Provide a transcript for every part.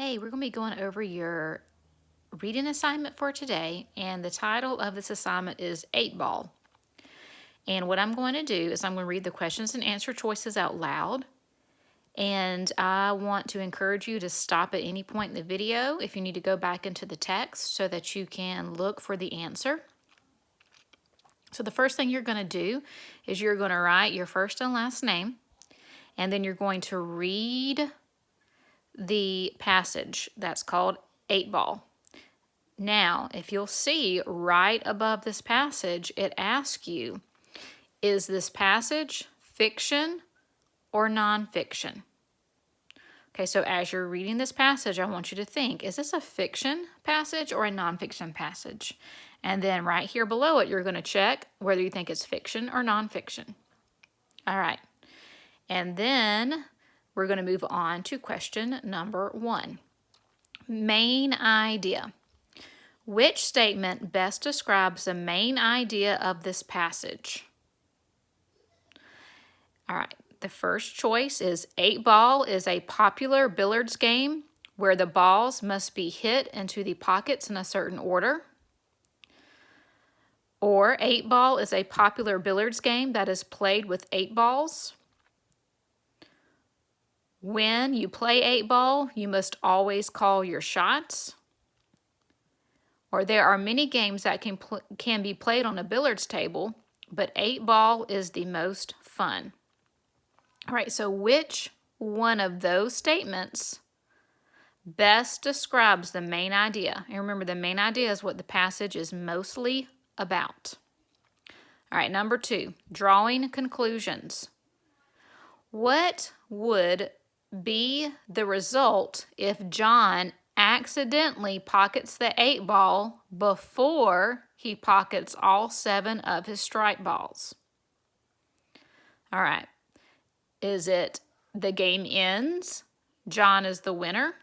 Hey, we're going to be going over your reading assignment for today, and the title of this assignment is 8 Ball. And what I'm going to do is I'm going to read the questions and answer choices out loud, and I want to encourage you to stop at any point in the video if you need to go back into the text so that you can look for the answer. So the first thing you're going to do is you're going to write your first and last name, and then you're going to read the passage that's called 8 Ball. Now, if you'll see right above this passage, it asks you, is this passage fiction or nonfiction? Okay, so as you're reading this passage, I want you to think, is this a fiction passage or a nonfiction passage? And then right here below it, you're going to check whether you think it's fiction or nonfiction. All right, and then we're going to move on to question number 1. Main idea. Which statement best describes the main idea of this passage? All right, the first choice is 8 Ball is a popular billiards game where the balls must be hit into the pockets in a certain order. Or 8 Ball is a popular billiards game that is played with 8 balls. When you play 8 Ball, you must always call your shots. Or there are many games that can be played on a billiards table, but 8 Ball is the most fun. All right, so which one of those statements best describes the main idea? And remember, the main idea is what the passage is mostly about. All right, number 2, drawing conclusions. What would be the result if John accidentally pockets the 8 Ball before he pockets all 7 of his strike balls? All right. Is it the game ends, John is the winner?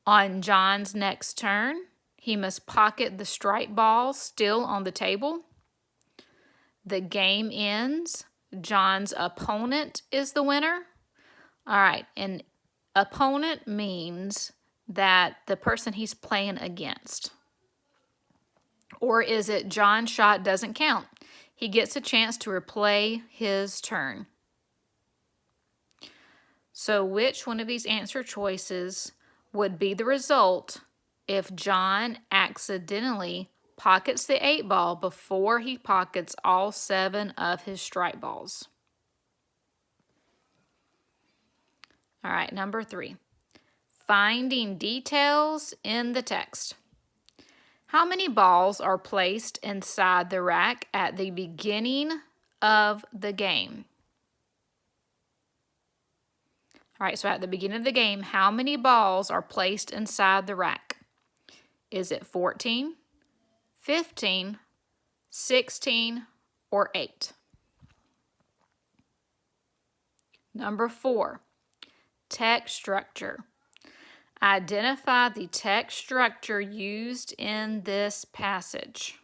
On John's next turn, he must pocket the strike ball still on the table. The game ends, John's opponent is the winner. All right, and opponent means that the person he's playing against. Or is it John's shot doesn't count? He gets a chance to replay his turn. So which one of these answer choices would be the result if John accidentally pockets the 8 Ball before he pockets all 7 of his strike balls? All right, number 3, finding details in the text. How many balls are placed inside the rack at the beginning of the game? All right, so at the beginning of the game, how many balls are placed inside the rack? Is it 14, 15, 16, or 8? Number 4, text structure. Identify the text structure used in this passage.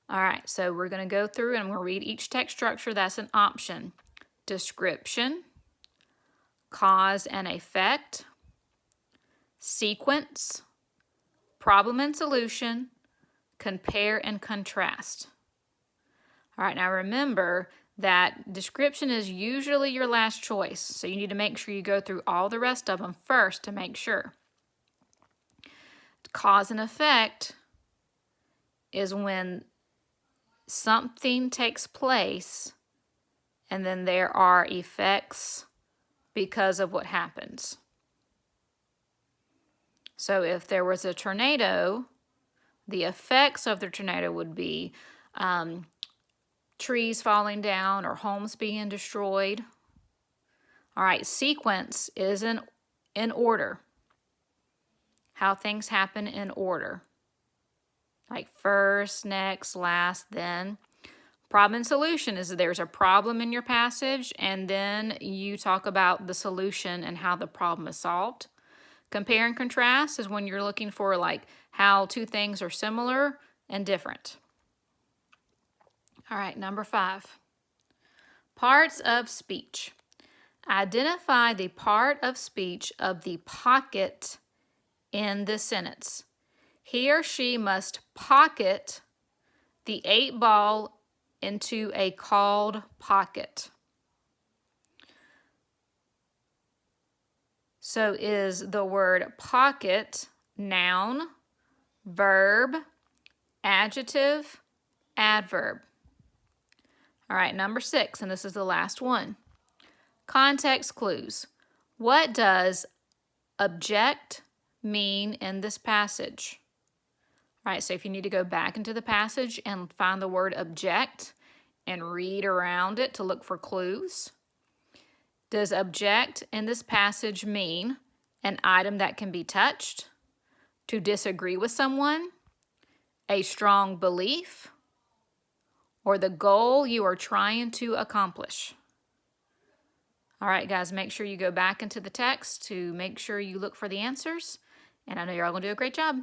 All right, so we're going to go through and I'm going to read each text structure. That's an option. Description, cause and effect, sequence, problem and solution, compare and contrast. All right, now remember that description is usually your last choice, so you need to make sure you go through all the rest of them first to make sure. Cause and effect is when something takes place and then there are effects because of what happens. So if there was a tornado, the effects of the tornado would be trees falling down or homes being destroyed. All right, sequence is in order. How things happen in order. Like first, next, last, then. Problem and solution is there's a problem in your passage and then you talk about the solution and how the problem is solved. Compare and contrast is when you're looking for like how two things are similar and different. All right, number 5. Parts of speech. Identify the part of speech of the pocket in this sentence. He or she must pocket the 8-ball into a called pocket. So is the word pocket noun, verb, adjective, adverb? All right, number 6, and this is the last one. Context clues. What does object mean in this passage? All right, so if you need to go back into the passage and find the word object and read around it to look for clues. Does object in this passage mean an item that can be touched, to disagree with someone, a strong belief, or the goal you are trying to accomplish? All right, guys, make sure you go back into the text to make sure you look for the answers, and I know you're all going to do a great job.